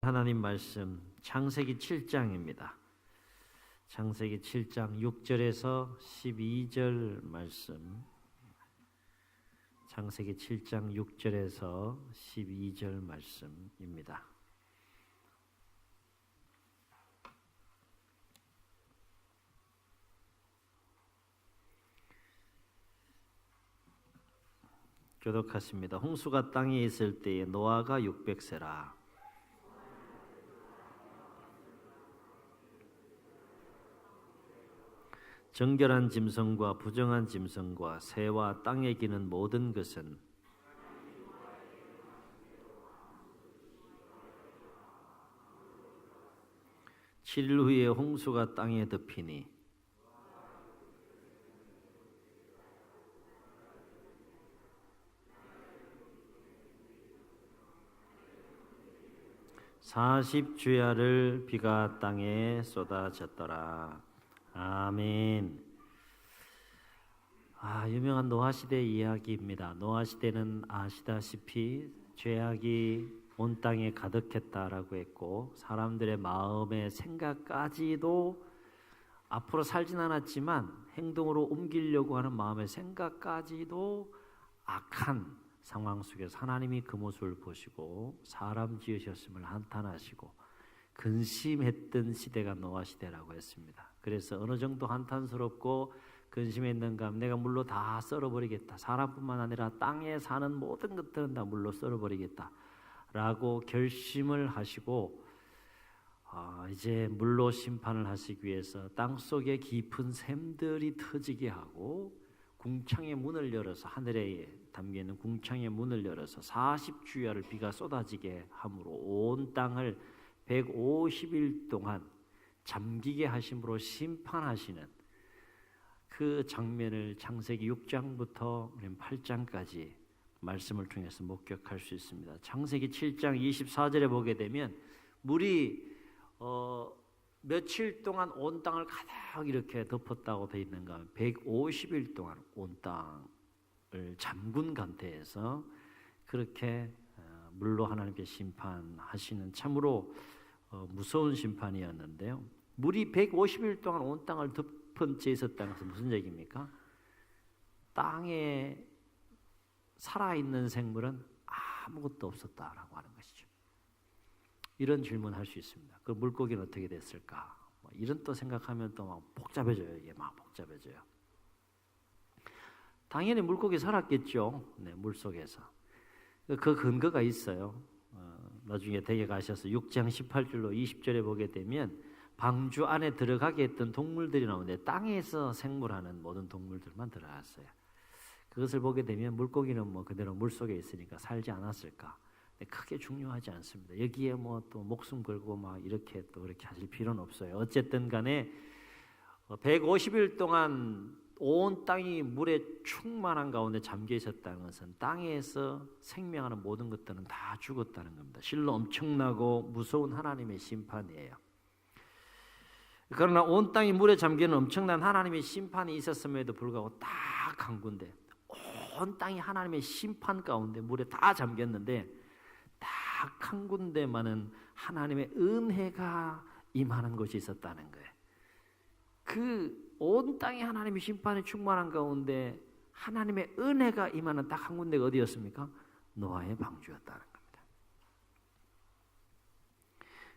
하나님 말씀 창세기 7장입니다. 창세기 7장 6절에서 12절 말씀. 창세기 7장 6절에서 12절 말씀입니다. 교독하십니다. 홍수가 땅에 있을 때에 노아가 600세라. 정결한 짐승과 부정한 짐승과 새와 땅에 기는 모든 것은 칠 일 후에 홍수가 땅에 덮이니 사십 주야를 비가 땅에 쏟아졌더라. 아멘. 유명한 노아 시대 이야기입니다. 노아 시대는 아시다시피 죄악이 온 땅에 가득했다라고 했고, 사람들의 마음의 생각까지도 앞으로 살진 않았지만 행동으로 옮기려고 하는 마음의 생각까지도 악한 상황 속에서 하나님이 그 모습을 보시고 사람 지으셨음을 한탄하시고 근심했던 시대가 노아 시대라고 했습니다. 그래서 어느 정도 한탄스럽고 근심했는가 하면 내가 물로 다 썰어버리겠다. 사람뿐만 아니라 땅에 사는 모든 것들은 다 물로 썰어버리겠다 라고 결심을 하시고 이제 물로 심판을 하시기 위해서 땅속에 깊은 샘들이 터지게 하고 궁창의 문을 열어서, 하늘에 담겨있는 궁창의 문을 열어서 40주야를 비가 쏟아지게 함으로 온 땅을 150일 동안 잠기게 하심으로 심판하시는 그 장면을 창세기 6장부터 8장까지 말씀을 통해서 목격할 수 있습니다. 창세기 7장 24절에 보게 되면 물이 며칠 동안 온 땅을 가득 이렇게 덮었다고 되어 있는가, 150일 동안 온 땅을 잠군 상태에서 그렇게 물로 하나님께 심판하시는 참으로 무서운 심판이었는데요. 물이 150일 동안 온 땅을 덮은 채 있었다는 것은 무슨 얘기입니까? 땅에 살아있는 생물은 아무것도 없었다라고 하는 것이죠. 이런 질문할 수 있습니다. 그 물고기는 어떻게 됐을까? 이런 또 생각하면 또 막 복잡해져요. 이게 막 복잡해져요. 당연히 물고기 살았겠죠. 네, 물 속에서. 그 근거가 있어요. 나중에 댁에 가셔서 6장 18절로 20절에 보게 되면 방주 안에 들어가게 했던 동물들이 나오는데 땅에서 생물하는 모든 동물들만 들어갔어요. 그것을 보게 되면 물고기는 뭐 그대로 물 속에 있으니까 살지 않았을까? 크게 중요하지 않습니다. 여기에 뭐 또 목숨 걸고 막 이렇게 또 그렇게 하실 필요는 없어요. 어쨌든 간에 150일 동안 온 땅이 물에 충만한 가운데 잠겨 있었다는 것은 땅에서 생명하는 모든 것들은 다 죽었다는 겁니다. 실로 엄청나고 무서운 하나님의 심판이에요. 그러나 온 땅이 물에 잠기는 엄청난 하나님의 심판이 있었음에도 불구하고 딱 한 군데, 온 땅이 하나님의 심판 가운데 물에 다 잠겼는데 딱 한 군데만은 하나님의 은혜가 임하는 곳이 있었다는 거예요. 그 온 땅이 하나님의 심판에 충만한 가운데 하나님의 은혜가 임하는 딱 한 군데가 어디였습니까? 노아의 방주였다는 겁니다.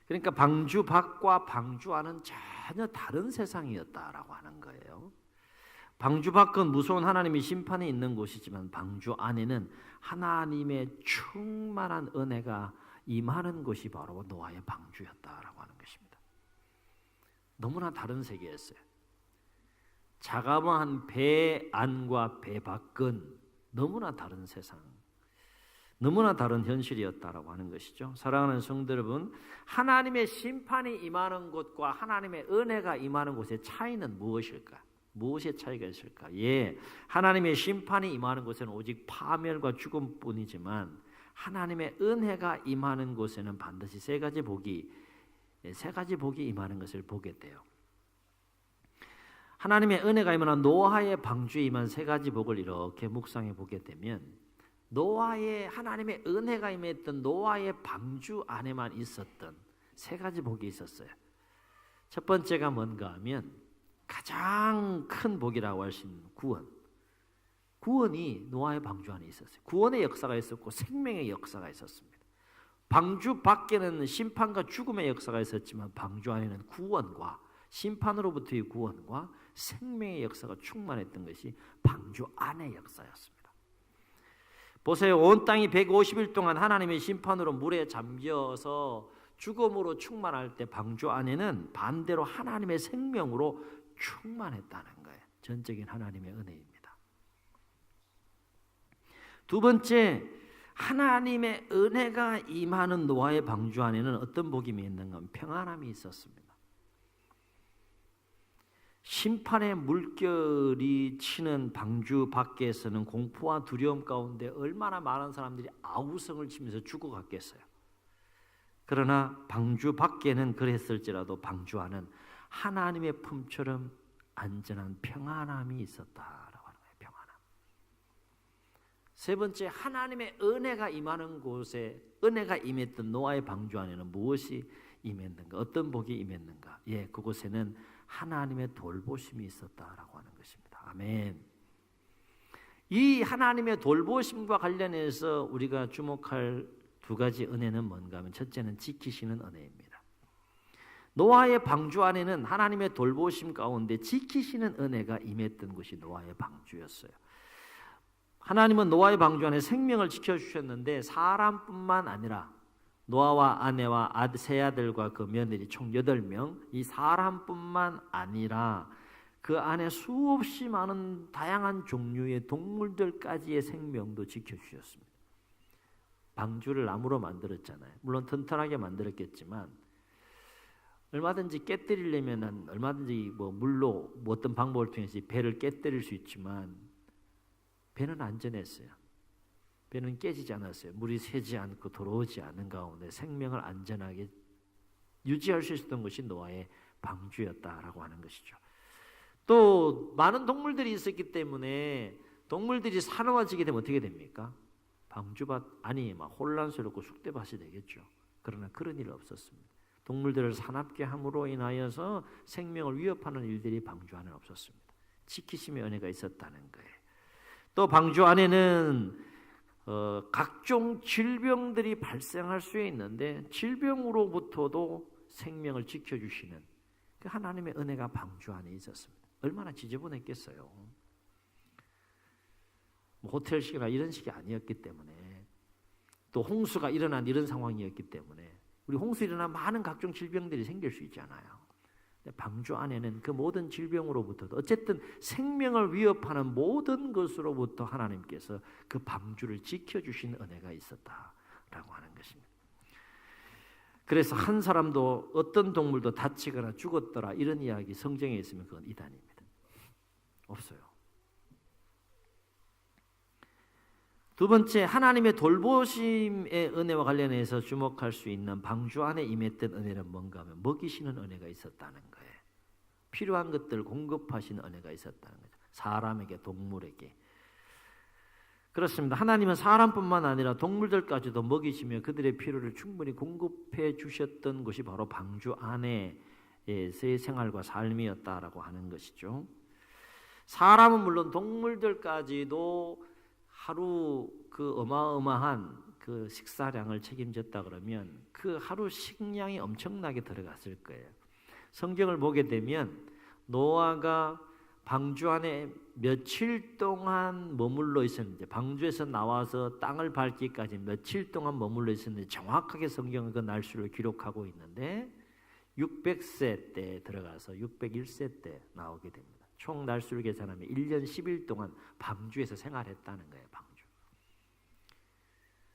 그러니까 방주 밖과 방주 안은 전혀 다른 세상이었다라고 하는 거예요. 방주 밖은 무서운 하나님의 심판이 있는 곳이지만 방주 안에는 하나님의 충만한 은혜가 임하는 곳이 바로 노아의 방주였다라고 하는 것입니다. 너무나 다른 세계였어요. 자그마한 배 안과 배 밖은 너무나 다른 세상, 너무나 다른 현실이었다라고 하는 것이죠. 사랑하는 성도 여러분, 하나님의 심판이 임하는 곳과 하나님의 은혜가 임하는 곳의 차이는 무엇일까? 무엇의 차이가 있을까? 하나님의 심판이 임하는 곳에는 오직 파멸과 죽음뿐이지만 하나님의 은혜가 임하는 곳에는 반드시 세 가지 복이 임하는 것을 보게 돼요. 하나님의 은혜가 임하는 노아의 방주에 임한 세 가지 복을 이렇게 묵상해 보게 되면 노아의 하나님의 은혜가 임했던 노아의 방주 안에만 있었던 세 가지 복이 있었어요. 첫 번째가 뭔가 하면 가장 큰 복이라고 할 수 있는 구원. 구원이 노아의 방주 안에 있었어요. 구원의 역사가 있었고 생명의 역사가 있었습니다. 방주 밖에는 심판과 죽음의 역사가 있었지만 방주 안에는 구원과 심판으로부터의 구원과 생명의 역사가 충만했던 것이 방주 안의 역사였습니다. 보세요. 온 땅이 150일 동안 하나님의 심판으로 물에 잠겨서 죽음으로 충만할 때 방주 안에는 반대로 하나님의 생명으로 충만했다는 거예요. 전적인 하나님의 은혜입니다. 두 번째, 하나님의 은혜가 임하는 노아의 방주 안에는 어떤 복이 있는가 하면 평안함이 있었습니다. 심판의 물결이 치는 방주 밖에서는 공포와 두려움 가운데 얼마나 많은 사람들이 아우성을 치면서 죽어갔겠어요. 그러나 방주 밖에는 그랬을지라도 방주 안은 하나님의 품처럼 안전한 평안함이 있었다라고 하는 거예요. 평안함. 세 번째, 하나님의 은혜가 임하는 곳에 은혜가 임했던 노아의 방주 안에는 무엇이 임했는가? 어떤 복이 임했는가? 예, 그곳에는 하나님의 돌보심이 있었다라고 하는 것입니다. 아멘. 이 하나님의 돌보심과 관련해서 우리가 주목할 두 가지 은혜는 뭔가 하면 첫째는 지키시는 은혜입니다. 노아의 방주 안에는 하나님의 돌보심 가운데 지키시는 은혜가 임했던 곳이 노아의 방주였어요. 하나님은 노아의 방주 안에 생명을 지켜주셨는데 사람뿐만 아니라 노아와 아내와 세 아들과 그 며느리 총 8명, 이 사람뿐만 아니라 그 안에 수없이 많은 다양한 종류의 동물들까지의 생명도 지켜주셨습니다. 방주를 나무로 만들었잖아요. 물론 튼튼하게 만들었겠지만 얼마든지 깨뜨리려면 얼마든지 물로 어떤 방법을 통해서 배를 깨뜨릴 수 있지만 배는 안전했어요. 배는 깨지지 않았어요. 물이 새지 않고 들어오지 않은 가운데 생명을 안전하게 유지할 수 있었던 것이 노아의 방주였다라고 하는 것이죠. 또 많은 동물들이 있었기 때문에 동물들이 사나워지게 되면 어떻게 됩니까? 방주밭 안이 막 혼란스럽고 쑥대밭이 되겠죠. 그러나 그런 일 없었습니다. 동물들을 사납게 함으로 인하여서 생명을 위협하는 일들이 방주 안에 없었습니다. 지키심의 은혜가 있었다는 거예요. 또 방주 안에는 각종 질병들이 발생할 수 있는데 질병으로부터도 생명을 지켜주시는 그 하나님의 은혜가 방주 안에 있었습니다. 얼마나 지저분했겠어요. 호텔식이나 이런 식이 아니었기 때문에 또 홍수가 일어난 이런 상황이었기 때문에 우리 홍수 일어나면 많은 각종 질병들이 생길 수 있잖아요. 방주 안에는 그 모든 질병으로부터도 어쨌든 생명을 위협하는 모든 것으로부터 하나님께서 그 방주를 지켜주신 은혜가 있었다라고 하는 것입니다. 그래서 한 사람도 어떤 동물도 다치거나 죽었더라 이런 이야기 성경에 있으면 그건 이단입니다. 없어요. 두 번째, 하나님의 돌보심의 은혜와 관련해서 주목할 수 있는 방주 안에 임했던 은혜는 뭔가 하면 먹이시는 은혜가 있었다는 거예요. 필요한 것들을 공급하시는 은혜가 있었다는 거죠. 사람에게, 동물에게. 그렇습니다. 하나님은 사람뿐만 아니라 동물들까지도 먹이시며 그들의 필요를 충분히 공급해 주셨던 것이 바로 방주 안에서의 생활과 삶이었다라고 하는 것이죠. 사람은 물론 동물들까지도 하루 그 어마어마한 그 식사량을 책임졌다 그러면 그 하루 식량이 엄청나게 들어갔을 거예요. 성경을 보게 되면 노아가 방주 안에 며칠 동안 머물러 있었는지, 방주에서 나와서 땅을 밟기까지 며칠 동안 머물러 있었는지 정확하게 성경은 그 날수를 기록하고 있는데 600세 때 들어가서 601세 때 나오게 됩니다. 총 날수를 계산하면 1년 10일 동안 방주에서 생활했다는 거예요. 방주.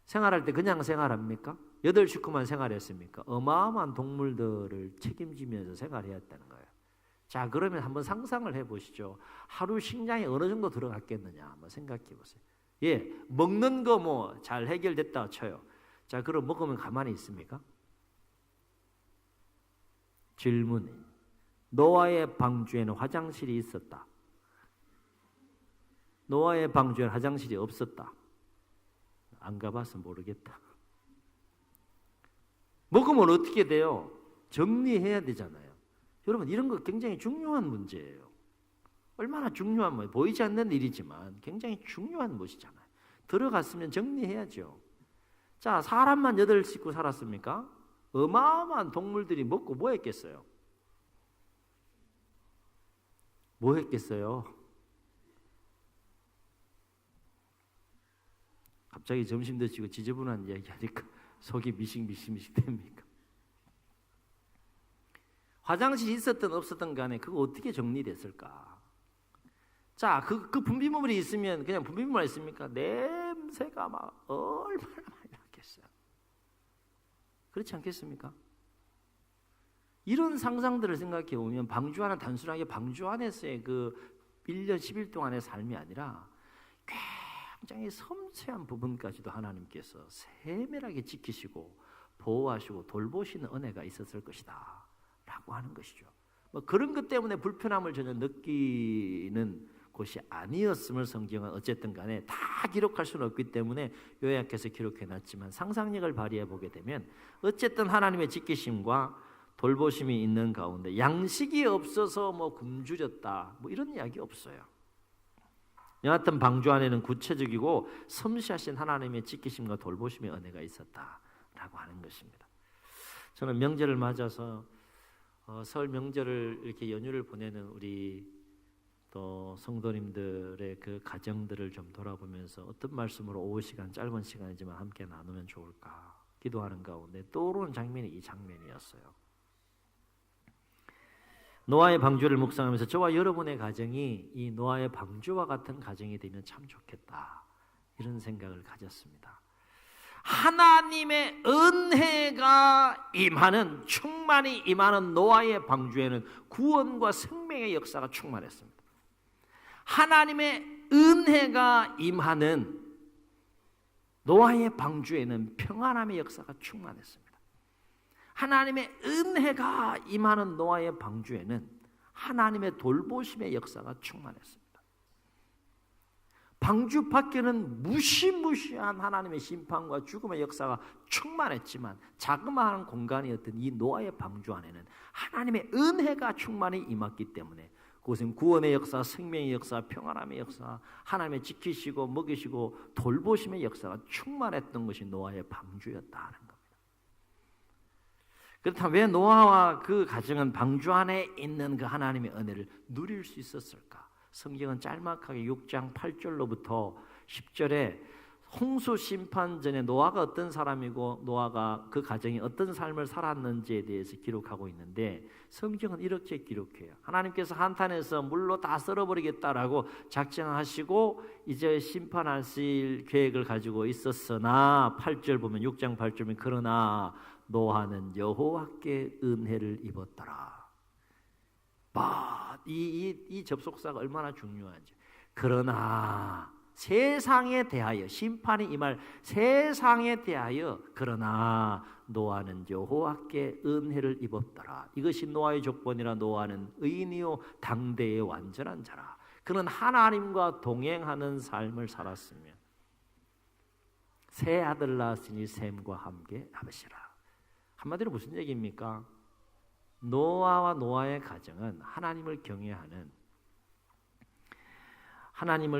생활할 때 그냥 생활합니까? 8 식구만 생활했습니까? 어마어마한 동물들을 책임지면서 생활해왔다는 거예요. 자, 그러면 한번 상상을 해보시죠. 하루 식량이 어느 정도 들어갔겠느냐 한번 생각해 보세요. 예, 먹는 거 뭐 잘 해결됐다 쳐요. 자, 그럼 먹으면 가만히 있습니까? 질문이 노아의 방주에는 화장실이 있었다. 노아의 방주에는 화장실이 없었다. 안 가봐서 모르겠다. 먹으면 어떻게 돼요? 정리해야 되잖아요. 여러분 이런 거 굉장히 중요한 문제예요. 얼마나 중요한 뭐 보이지 않는 일이지만 굉장히 중요한 것이잖아요. 들어갔으면 정리해야죠. 자, 사람만 8식구 살았습니까? 어마어마한 동물들이 먹고 뭐 했겠어요? 뭐 했겠어요? 갑자기 점심 드시고 지저분한 이야기 하니까 속이 미식미식 됩니까? 화장실이 있었든 없었든 간에 그거 어떻게 정리됐을까? 자, 그 분비물이 있으면 그냥 분비물만 있습니까? 냄새가 막 얼마나 많이 났겠어요. 그렇지 않겠습니까? 이런 상상들을 생각해 보면 방주 안은 단순하게 방주 안에서의 그 1년 10일 동안의 삶이 아니라 굉장히 섬세한 부분까지도 하나님께서 세밀하게 지키시고 보호하시고 돌보시는 은혜가 있었을 것이다 라고 하는 것이죠. 뭐 그런 것 때문에 불편함을 전혀 느끼는 곳이 아니었음을 성경은 어쨌든 간에 다 기록할 수는 없기 때문에 요약해서 기록해놨지만 상상력을 발휘해 보게 되면 어쨌든 하나님의 지키심과 돌보심이 있는 가운데 양식이 없어서 뭐 굶주렸다 뭐 이런 이야기 없어요. 여하튼 방주 안에는 구체적이고 섬세하신 하나님의 지키심과 돌보심의 은혜가 있었다라고 하는 것입니다. 저는 명절을 맞아서 설 명절을 이렇게 연휴를 보내는 우리 또 성도님들의 그 가정들을 좀 돌아보면서 어떤 말씀으로 오후 시간 짧은 시간이지만 함께 나누면 좋을까 기도하는 가운데 떠오르는 장면이 이 장면이었어요. 노아의 방주를 묵상하면서 저와 여러분의 가정이 이 노아의 방주와 같은 가정이 되면 참 좋겠다 이런 생각을 가졌습니다. 하나님의 은혜가 임하는 충만히 임하는 노아의 방주에는 구원과 생명의 역사가 충만했습니다. 하나님의 은혜가 임하는 노아의 방주에는 평안함의 역사가 충만했습니다. 하나님의 은혜가 임하는 노아의 방주에는 하나님의 돌보심의 역사가 충만했습니다. 방주 밖에는 무시무시한 하나님의 심판과 죽음의 역사가 충만했지만 자그마한 공간이었던 이 노아의 방주 안에는 하나님의 은혜가 충만히 임했기 때문에 그것은 구원의 역사, 생명의 역사, 평안함의 역사, 하나님의 지키시고 먹이시고 돌보심의 역사가 충만했던 것이 노아의 방주였다는 겁니다. 그렇다면 왜 노아와 그 가정은 방주 안에 있는 그 하나님의 은혜를 누릴 수 있었을까? 성경은 짤막하게 6장 8절로부터 10절에 홍수 심판 전에 노아가 어떤 사람이고 노아가 그 가정이 어떤 삶을 살았는지에 대해서 기록하고 있는데 성경은 이렇게 기록해요. 하나님께서 한탄해서 물로 다 썰어버리겠다라고 작정하시고 이제 심판하실 계획을 가지고 있었으나 8절 보면 6장 8절 보면 그러나 노아는 여호와께 은혜를 입었더라. 이 접속사가 얼마나 중요한지. 그러나 세상에 대하여 심판이 임할 세상에 대하여 그러나 노아는 여호와께 은혜를 입었더라. 이것이 노아의 조건이라. 노아는 의인이요 당대의 완전한 자라. 그는 하나님과 동행하는 삶을 살았으며 새 아들 낳았으니 셈과 함께 아버지라. 한마디로 무슨 얘기입니까? 노아와 노아의 가정은 하나님을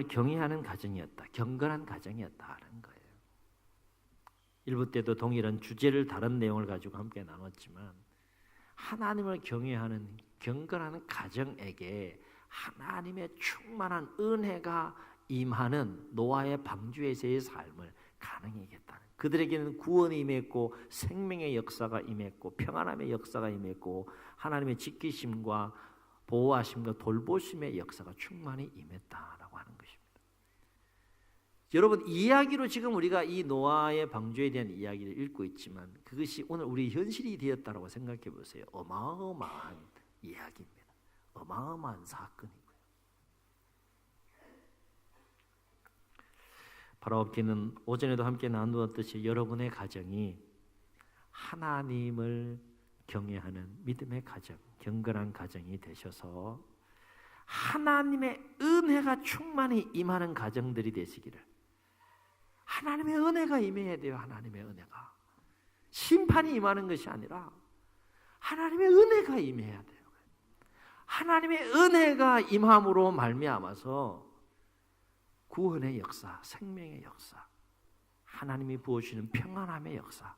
경외하는 가정이었다. 경건한 가정이었다는 거예요. 일부 때도 동일한 주제를 다른 내용을 가지고 함께 나눴지만 하나님을 경외하는 경건한 가정에게 하나님의 충만한 은혜가 임하는 노아의 방주에서의 삶을 가능하겠다는. 그들에게는 구원이 임했고 생명의 역사가 임했고 평안함의 역사가 임했고 하나님의 지키심과 보호하심과 돌보심의 역사가 충만히 임했다라고 하는 것입니다. 여러분 이야기로 지금 우리가 이 노아의 방주에 대한 이야기를 읽고 있지만 그것이 오늘 우리 현실이 되었다라고 생각해 보세요. 어마어마한 이야기입니다. 어마어마한 사건이고요. 바라옵기는 오전에도 함께 나누었듯이 여러분의 가정이 하나님을 경외하는 믿음의 가정, 경건한 가정이 되셔서 하나님의 은혜가 충만히 임하는 가정들이 되시기를, 하나님의 은혜가 임해야 돼요. 하나님의 은혜가. 심판이 임하는 것이 아니라 하나님의 은혜가 임해야 돼요. 하나님의 은혜가 임함으로 말미암아서 구원의 역사, 생명의 역사, 하나님이 부어주시는 평안함의 역사,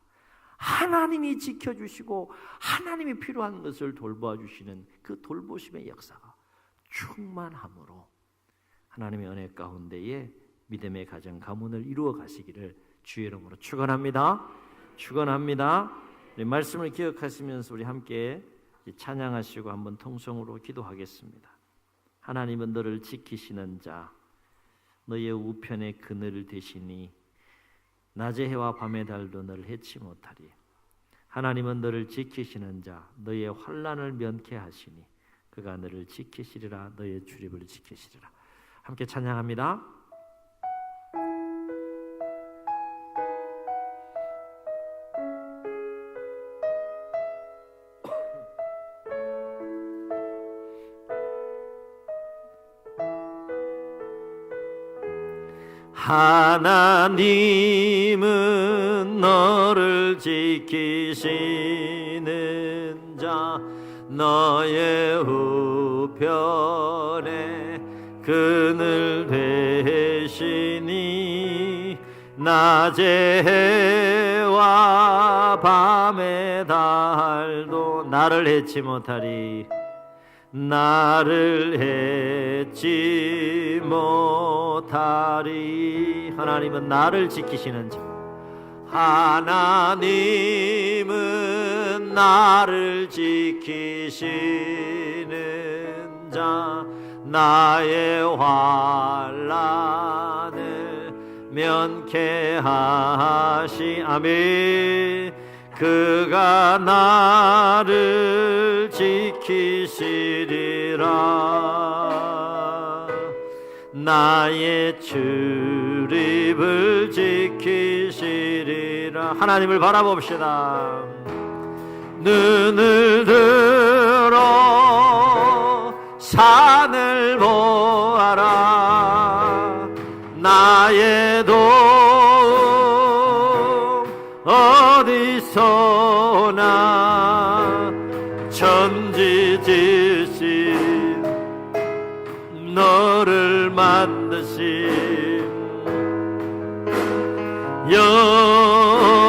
하나님이 지켜주시고 하나님이 필요한 것을 돌봐주시는 그 돌보심의 역사가 충만함으로 하나님의 은혜 가운데에 믿음의 가정 가문을 이루어 가시기를 주의 이름으로 축원합니다. 축원합니다. 우리 말씀을 기억하시면서 우리 함께 찬양하시고 한번 통성으로 기도하겠습니다. 하나님은 너를 지키시는 자, 너의 우편의 그늘 되시니 낮의 해와 밤의 달도 너를 해치 못하리. 하나님은 너를 지키시는 자, 너의 환난을 면케하시니 그가 너를 지키시리라. 너의 출입을 지키시리라. 함께 찬양합니다. 하나님은 너를 지키시는 자, 너의 우편에 그늘 되시니 낮의 해와 밤의 달도 나를 해치 못하리. 나를 해치 못하리. 하나님은 나를 지키시는 자, 하나님은 나를 지키시는 자, 나의 환난을 면케하시. 아멘. 그가 나를 지키시리라. 나의 출입을 지키시리라. 하나님을 바라봅시다. 눈을 들어 산을 보아라. 나의 어디서나 천지 지으신 너를 만드신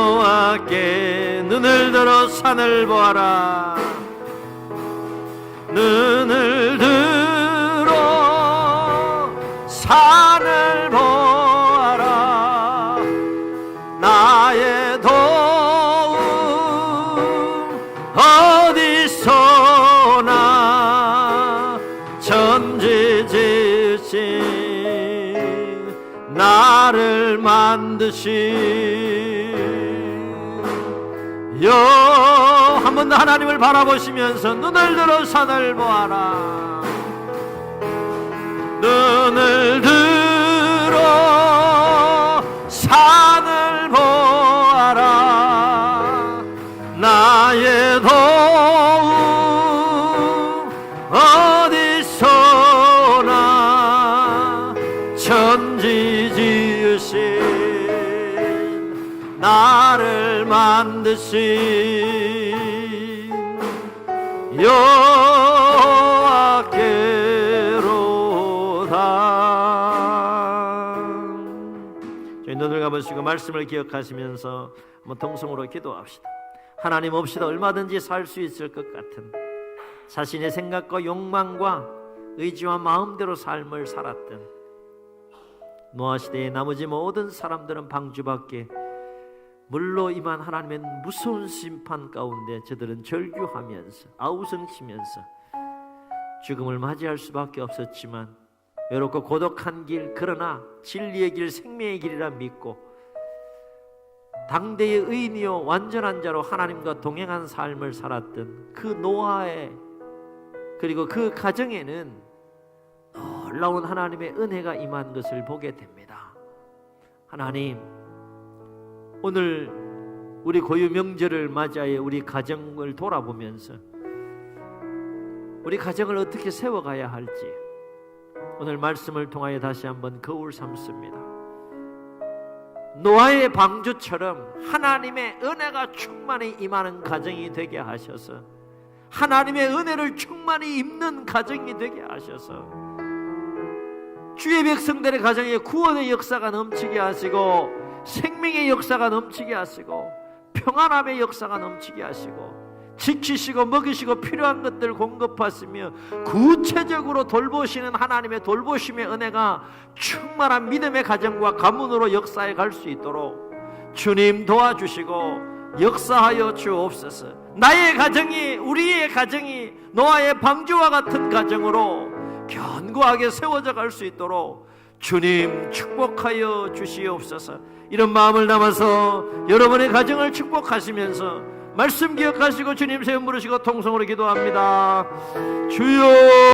여호와께 눈을 들어 산을 보아라. 눈을 들어 산을 보아라. 나의 도움 어디서나 천지 지으신 나를 만드신 한 번 더 하나님을 바라보시면서 눈을 들어 산을 보아라. 눈을 들어 산을 보아라. 나의 도움 어디서나 천지 지으신 나를 만드신 여호와께로다. 저희 눈을 감으시고 말씀을 기억하시면서 한번 통성으로 기도합시다. 하나님 없이도 얼마든지 살 수 있을 것 같은 자신의 생각과 욕망과 의지와 마음대로 삶을 살았던 노아시대의 나머지 모든 사람들은 방주밖에 물로 임한 하나님의 무서운 심판 가운데 저들은 절규하면서 아우성치면서 죽음을 맞이할 수밖에 없었지만 외롭고 고독한 길, 그러나 진리의 길, 생명의 길이라 믿고 당대의 의인이요 완전한 자로 하나님과 동행한 삶을 살았던 그 노아의 그리고 그 가정에는 놀라운 하나님의 은혜가 임한 것을 보게 됩니다. 하나님, 오늘 우리 고유 명절을 맞이하여 우리 가정을 돌아보면서 우리 가정을 어떻게 세워가야 할지 오늘 말씀을 통하여 다시 한번 거울 삼습니다. 노아의 방주처럼 하나님의 은혜가 충만히 임하는 가정이 되게 하셔서 하나님의 은혜를 충만히 입는 가정이 되게 하셔서 주의 백성들의 가정에 구원의 역사가 넘치게 하시고 생명의 역사가 넘치게 하시고 평안함의 역사가 넘치게 하시고 지키시고 먹이시고 필요한 것들 공급하시며 구체적으로 돌보시는 하나님의 돌보심의 은혜가 충만한 믿음의 가정과 가문으로 역사해 갈 수 있도록 주님 도와주시고 역사하여 주옵소서. 나의 가정이, 우리의 가정이 노아의 방주와 같은 가정으로 견고하게 세워져 갈 수 있도록 주님 축복하여 주시옵소서. 이런 마음을 담아서 여러분의 가정을 축복하시면서 말씀 기억하시고 주님 세움 부르시고 통성으로 기도합니다. 주여